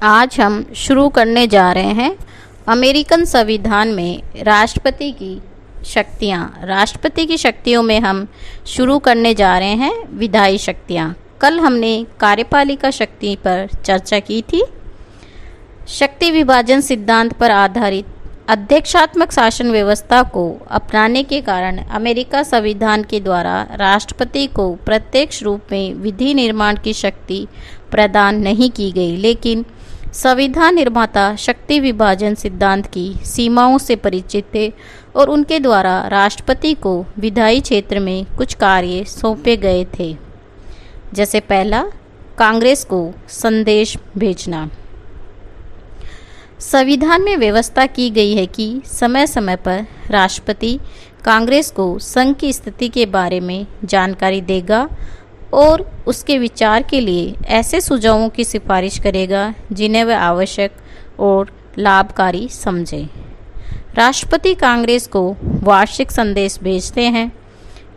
आज हम शुरू करने जा रहे हैं अमेरिकन संविधान में राष्ट्रपति की शक्तियाँ। राष्ट्रपति की शक्तियों में हम शुरू करने जा रहे हैं विधायी शक्तियाँ। कल हमने कार्यपालिका शक्ति पर चर्चा की थी। शक्ति विभाजन सिद्धांत पर आधारित अध्यक्षात्मक शासन व्यवस्था को अपनाने के कारण अमेरिका संविधान के द्वारा राष्ट्रपति को प्रत्यक्ष रूप में विधि निर्माण की शक्ति प्रदान नहीं की गई, लेकिन संविधान निर्माता शक्ति विभाजन सिद्धांत की सीमाओं से परिचित थे और उनके द्वारा राष्ट्रपति को विधायी क्षेत्र में कुछ कार्य सौंपे गए थे। जैसे पहला, कांग्रेस को संदेश भेजना। संविधान में व्यवस्था की गई है कि समय समय पर राष्ट्रपति कांग्रेस को संघ की स्थिति के बारे में जानकारी देगा और उसके विचार के लिए ऐसे सुझावों की सिफारिश करेगा जिन्हें वह आवश्यक और लाभकारी समझे। राष्ट्रपति कांग्रेस को वार्षिक संदेश भेजते हैं।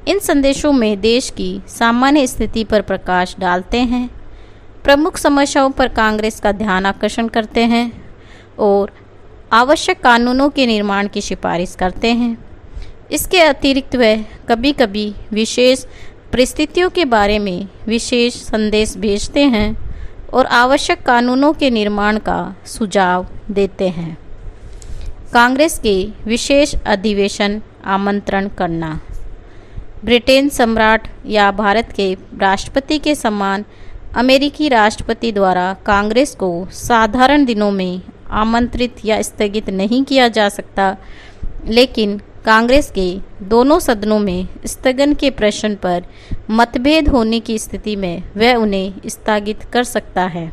इन संदेशों में देश की सामान्य स्थिति पर प्रकाश डालते हैं, प्रमुख समस्याओं पर कांग्रेस का ध्यान आकर्षण करते हैं और आवश्यक कानूनों के निर्माण की सिफारिश करते हैं। इसके अतिरिक्त वह कभी कभी विशेष परिस्थितियों के बारे में विशेष संदेश भेजते हैं और आवश्यक कानूनों के निर्माण का सुझाव देते हैं। कांग्रेस के विशेष अधिवेशन आमंत्रण करना। ब्रिटेन सम्राट या भारत के राष्ट्रपति के समान अमेरिकी राष्ट्रपति द्वारा कांग्रेस को साधारण दिनों में आमंत्रित या स्थगित नहीं किया जा सकता, लेकिन कांग्रेस के दोनों सदनों में स्थगन के प्रश्न पर मतभेद होने की स्थिति में वह उन्हें स्थगित कर सकता है।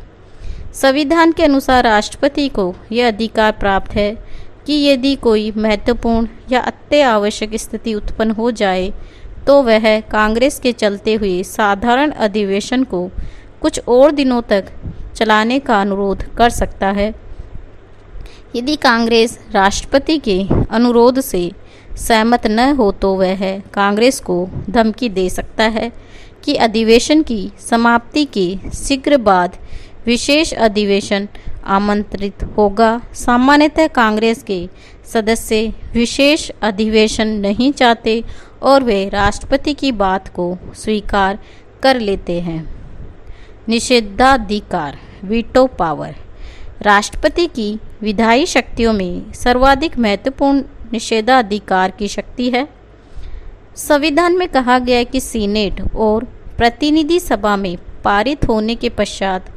संविधान के अनुसार राष्ट्रपति को यह अधिकार प्राप्त है कि यदि कोई महत्वपूर्ण या अति आवश्यक स्थिति उत्पन्न हो जाए तो वह कांग्रेस के चलते हुए साधारण अधिवेशन को कुछ और दिनों तक चलाने का अनुरोध कर सकता है। यदि कांग्रेस राष्ट्रपति के अनुरोध से सहमत न हो तो वह कांग्रेस को धमकी दे सकता है कि अधिवेशन की समाप्ति के शीघ्र बाद विशेष अधिवेशन आमंत्रित होगा। सामान्यतः कांग्रेस के सदस्य विशेष अधिवेशन नहीं चाहते और वे राष्ट्रपति की बात को स्वीकार कर लेते हैं। निषेधाधिकार, वीटो पावर। राष्ट्रपति की विधायी शक्तियों में सर्वाधिक महत्वपूर्ण निषेधाधिकार की शक्ति है। संविधान में कहा गया है कि सीनेट और प्रतिनिधि सभा में पारित होने के पश्चात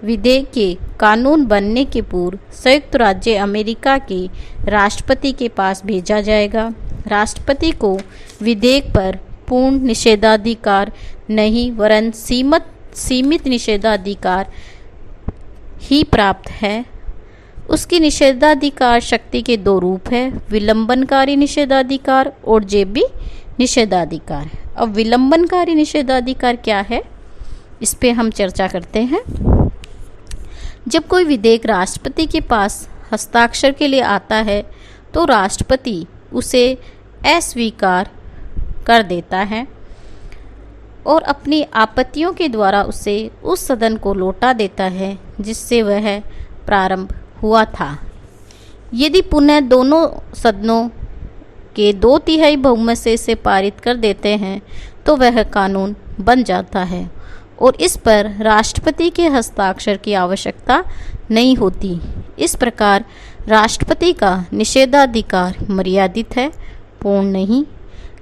विधेयक के कानून बनने के पूर्व संयुक्त राज्य अमेरिका के राष्ट्रपति के पास भेजा जाएगा। राष्ट्रपति को विधेयक पर पूर्ण निषेधाधिकार नहीं वरन सीमित निषेधाधिकार ही प्राप्त है। उसकी निषेधाधिकार शक्ति के दो रूप है, विलंबनकारी निषेधाधिकार और जेबी निषेधाधिकार। अब विलंबनकारी निषेधाधिकार क्या है, इस पे हम चर्चा करते हैं। जब कोई विधेयक राष्ट्रपति के पास हस्ताक्षर के लिए आता है तो राष्ट्रपति उसे अस्वीकार कर देता है और अपनी आपत्तियों के द्वारा उसे उस सदन को लौटा देता है जिससे वह प्रारंभ हुआ था। यदि पुनः दोनों सदनों के 2/3 बहुमत से इसे पारित कर देते हैं तो वह कानून बन जाता है और इस पर राष्ट्रपति के हस्ताक्षर की आवश्यकता नहीं होती। इस प्रकार राष्ट्रपति का निषेधाधिकार मर्यादित है, पूर्ण नहीं,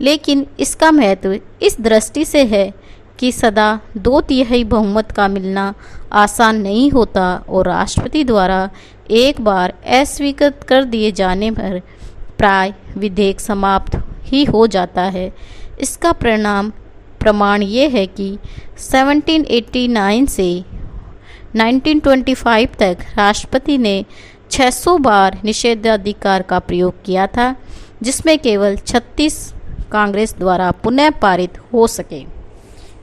लेकिन इसका महत्व इस दृष्टि से है कि सदा 2/3 बहुमत का मिलना आसान नहीं होता और राष्ट्रपति द्वारा एक बार अस्वीकृत कर दिए जाने पर प्राय विधेयक समाप्त ही हो जाता है। इसका प्रमाण ये है कि 1789 से 1925 तक राष्ट्रपति ने 600 बार निषेधाधिकार का प्रयोग किया था, जिसमें केवल 36 कांग्रेस द्वारा पुनः पारित हो सके।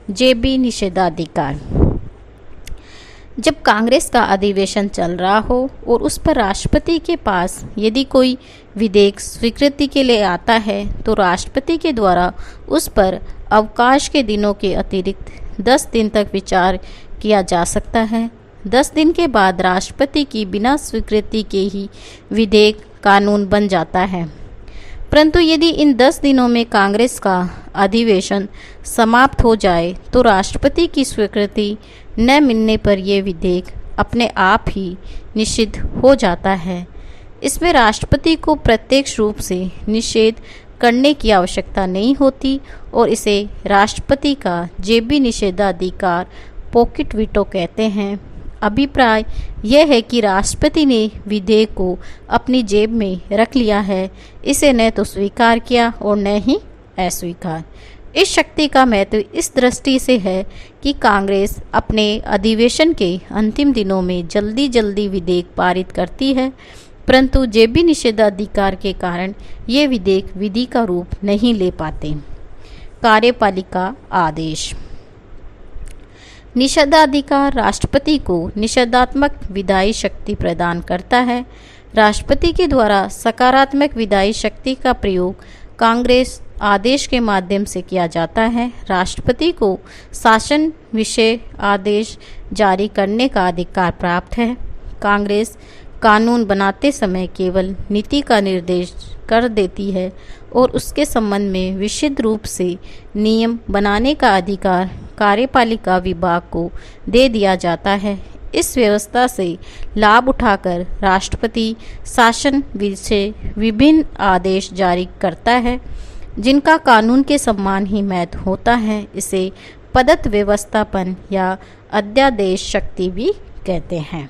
जेबी निषेधाधिकार। जब कांग्रेस का अधिवेशन चल रहा हो और उस पर राष्ट्रपति के पास यदि कोई विधेयक स्वीकृति के लिए आता है तो राष्ट्रपति के द्वारा उस पर अवकाश के दिनों के अतिरिक्त 10 दिन तक विचार किया जा सकता है। 10 दिन के बाद राष्ट्रपति की बिना स्वीकृति के ही विधेयक कानून बन जाता है। परंतु यदि इन 10 दिनों में कांग्रेस का अधिवेशन समाप्त हो जाए तो राष्ट्रपति की स्वीकृति न मिलने पर यह विधेयक अपने आप ही निषिद्ध हो जाता है। इसमें राष्ट्रपति को प्रत्यक्ष रूप से निषेध करने की आवश्यकता नहीं होती और इसे राष्ट्रपति का जेबी निषेधाधिकार पॉकेट वीटो कहते हैं। अभिप्राय यह है कि राष्ट्रपति ने विधेयक को अपनी जेब में रख लिया है, इसे न तो स्वीकार किया और न ही अस्वीकार। इस शक्ति का महत्व इस दृष्टि से है कि कांग्रेस अपने अधिवेशन के अंतिम दिनों में जल्दी जल्दी विधेयक पारित करती है, परंतु जेबी निषेधाधिकार के कारण ये विधेयक विधि का रूप नहीं ले पाते। कार्यपालिका आदेश। निषेधाधिकार राष्ट्रपति को निषेधात्मक विधायी शक्ति प्रदान करता है। राष्ट्रपति के द्वारा सकारात्मक विधायी शक्ति का प्रयोग कांग्रेस आदेश के माध्यम से किया जाता है। राष्ट्रपति को शासन विषय आदेश जारी करने का अधिकार प्राप्त है। कांग्रेस कानून बनाते समय केवल नीति का निर्देश कर देती है और उसके संबंध में विशुद्ध रूप से नियम बनाने का अधिकार कार्यपालिका विभाग को दे दिया जाता है। इस व्यवस्था से लाभ उठाकर राष्ट्रपति शासन विषय विभिन्न आदेश जारी करता है जिनका कानून के समान ही महत्व होता है। इसे पदत्त व्यवस्थापन या अध्यादेश शक्ति भी कहते हैं।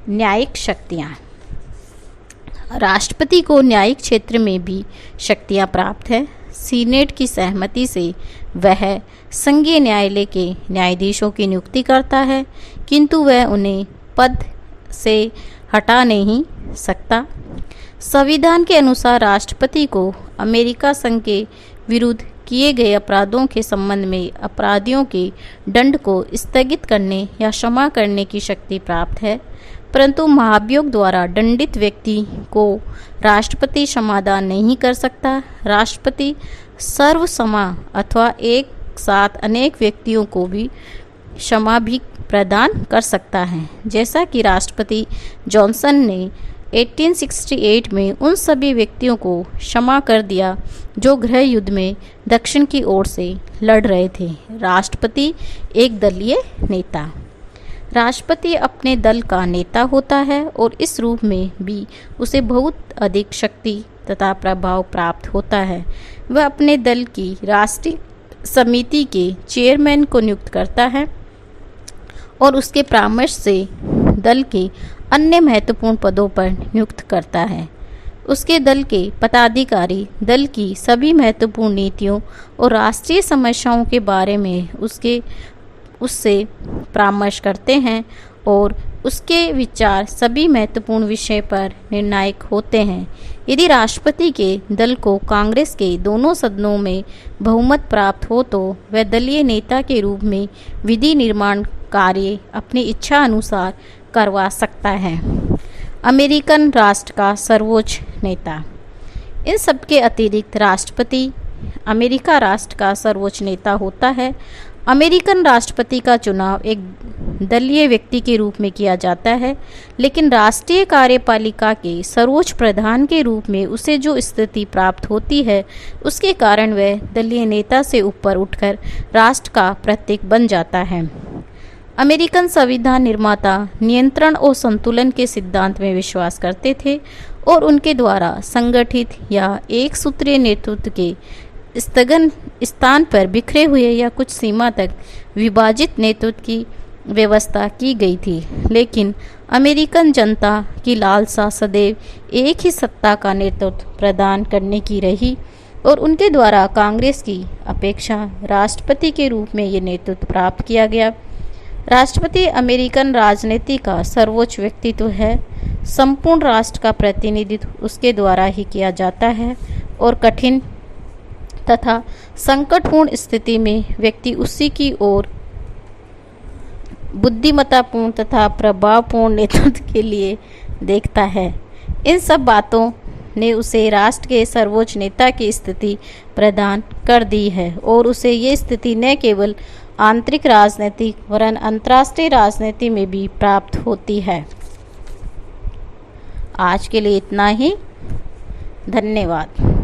न्यायिक शक्तियाँ। राष्ट्रपति को न्यायिक क्षेत्र में भी शक्तियाँ प्राप्त है। सीनेट की सहमति से वह संघीय न्यायालय के न्यायाधीशों की नियुक्ति करता है, किंतु वह उन्हें पद से हटा नहीं सकता। संविधान के अनुसार राष्ट्रपति को अमेरिका संघ के विरुद्ध किए गए अपराधों के संबंध में अपराधियों के दंड को स्थगित करने या क्षमा करने की शक्ति प्राप्त है, परंतु महाभियोग द्वारा दंडित व्यक्ति को राष्ट्रपति क्षमादान नहीं कर सकता। राष्ट्रपति सर्वसमा अथवा एक साथ अनेक व्यक्तियों को भी क्षमा भी प्रदान कर सकता है, जैसा कि राष्ट्रपति जॉनसन ने 1868 में उन सभी व्यक्तियों को क्षमा कर दिया जो गृह युद्ध में दक्षिण की ओर से लड़ रहे थे। राष्ट्रपति एक दलीय नेता। राष्ट्रपति अपने दल का नेता होता है और इस रूप में भी उसे बहुत अधिक शक्ति तथा प्रभाव प्राप्त होता है। वह अपने दल की राष्ट्रीय समिति के चेयरमैन को नियुक्त करता है और उसके परामर्श से दल के अन्य महत्वपूर्ण पदों पर नियुक्त करता है। उसके दल के पदाधिकारी दल की सभी महत्वपूर्ण नीतियों और राष्ट्रीय समस्याओं के बारे में उससे परामर्श करते हैं और उसके विचार सभी महत्वपूर्ण विषय पर निर्णायक होते हैं। यदि राष्ट्रपति के दल को कांग्रेस के दोनों सदनों में बहुमत प्राप्त हो तो वह दलीय नेता के रूप में विधि निर्माण कार्य अपनी इच्छा अनुसार करवा सकता है। अमेरिकन राष्ट्र का सर्वोच्च नेता। इन सब के अतिरिक्त राष्ट्रपति अमेरिका राष्ट्र का सर्वोच्च नेता होता है। अमेरिकन राष्ट्रपति का चुनाव एक दलीय व्यक्ति के रूप में किया जाता है, लेकिन राष्ट्रीय कार्यपालिका के सर्वोच्च प्रधान के रूप में उसे जो स्थिति प्राप्त होती है उसके कारण वह दलीय नेता से ऊपर उठकर राष्ट्र का प्रतीक बन जाता है। अमेरिकन संविधान निर्माता नियंत्रण और संतुलन के सिद्धांत में विश्वास करते थे और उनके द्वारा संगठित या एक सूत्रीय नेतृत्व के स्थगन स्थान पर बिखरे हुए या कुछ सीमा तक विभाजित नेतृत्व की व्यवस्था की गई थी। लेकिन अमेरिकन जनता की लालसा सदैव एक ही सत्ता का नेतृत्व प्रदान करने की रही और उनके द्वारा कांग्रेस की अपेक्षा राष्ट्रपति के रूप में ये नेतृत्व प्राप्त किया गया। राष्ट्रपति अमेरिकन राजनीति का सर्वोच्च व्यक्तित्व है। संपूर्ण राष्ट्र का प्रतिनिधित्व उसके द्वारा ही किया जाता है और कठिन तथा संकटपूर्ण स्थिति में व्यक्ति उसी की ओर बुद्धिमत्तापूर्ण तथा प्रभावपूर्ण नेतृत्व के लिए देखता है। इन सब बातों ने उसे राष्ट्र के सर्वोच्च नेता की स्थिति प्रदान कर दी है और उसे ये स्थिति न केवल आंतरिक राजनीतिक वरन अंतर्राष्ट्रीय राजनीति में भी प्राप्त होती है। आज के लिए इतना ही। धन्यवाद।